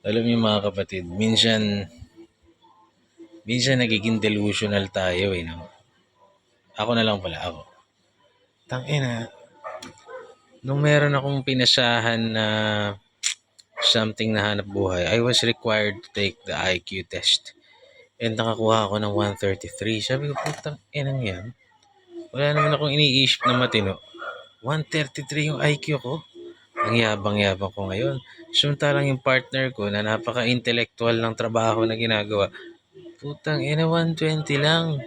Alam niyo mga kapatid, minsan nagiging delusional tayo eh, no? Ako na lang pala, ako. Tangina, nung meron akong pinasahan na something na hanap buhay, I was required to take the IQ test. And nakakuha ako ng 133. Sabi ko, putang inang yan. Wala naman akong iniisip na matino. 133 yung IQ ko. Ang yabang-yabang ko ngayon. Samantalang yung partner ko na napaka-intellectual ng trabaho na ginagawa, putang ina, 120 lang.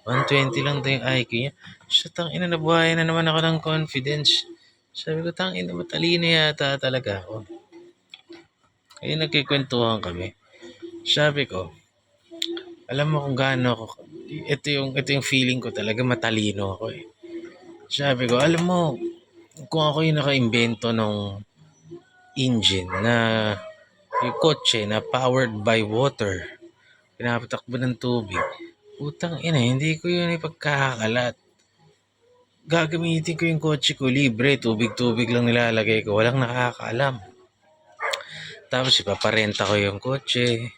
120 lang daw yung IQ niya. So, tang ina, nabuhayan na naman ako ng confidence. Sabi ko, tang ina, matalino yata talaga ako. Kaya nagkikwentuhan kami. Sabi ko, alam mo kung gaano ako, ito yung feeling ko talaga, matalino ako eh. Sabi ko, alam mo, kung ako yung naka-imbento ng engine na yung kotse na powered by water, pinapatakbo ng tubig, putang ina, hindi ko yun ipagkakalat. Gagamitin ko yung kotse ko libre, tubig-tubig lang nilalagay ko, walang nakakaalam. Tapos ipaparenta ko yung kotse,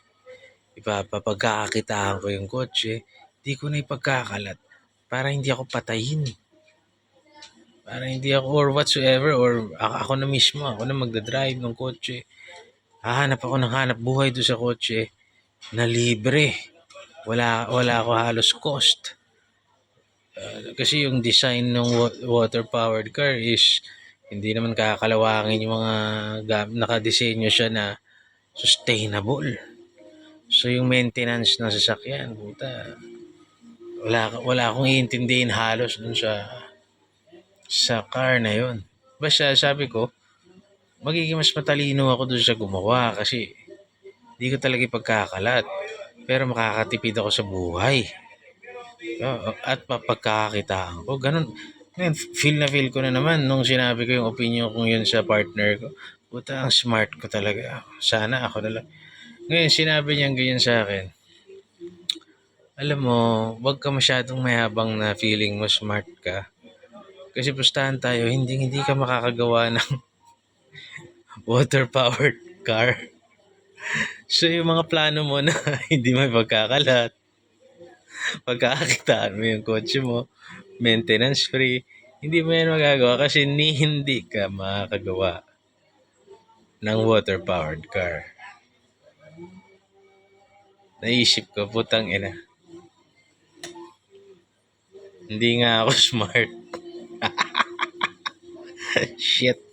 ipapagkakakitaan ko yung kotse, di ko na ipagkakalat para hindi ako patayin. Para hindi ako or whatsoever or ako na mismo, ako na magdadrive ng kotse. Hahanap ako ng hanap buhay doon sa kotse na libre. Wala ako halos cost. Kasi yung design ng water-powered car is hindi naman kakalawangin yung mga nakadesenyo siya na sustainable. So yung maintenance ng sasakyan, puta, wala akong iintindihin halos dun sa car na yon. Basta sabi ko, magiging mas matalino ako dun sa gumawa kasi di ko talaga ipagkakalat. Pero makakatipid ako sa buhay. At mapagkakakitaan ko. Ganun. Ngayon, feel ko na naman nung sinabi ko yung opinion kong yun sa partner ko. Puta, ang smart ko talaga. Sana ako na lang. Ngayon, sinabi niya ganyan sa akin. Alam mo, wag ka masyadong mayabang na feeling mo smart ka. Kasi pustahan tayo, hindi ka makakagawa ng water-powered car. So, yung mga plano mo na hindi may pagkakalat, pagkakakitaan mo yung kotse mo, maintenance free, hindi mo yan magagawa kasi hindi ka makakagawa ng water-powered car. Naisip ko, putang ina. Hindi nga ako smart. Shit.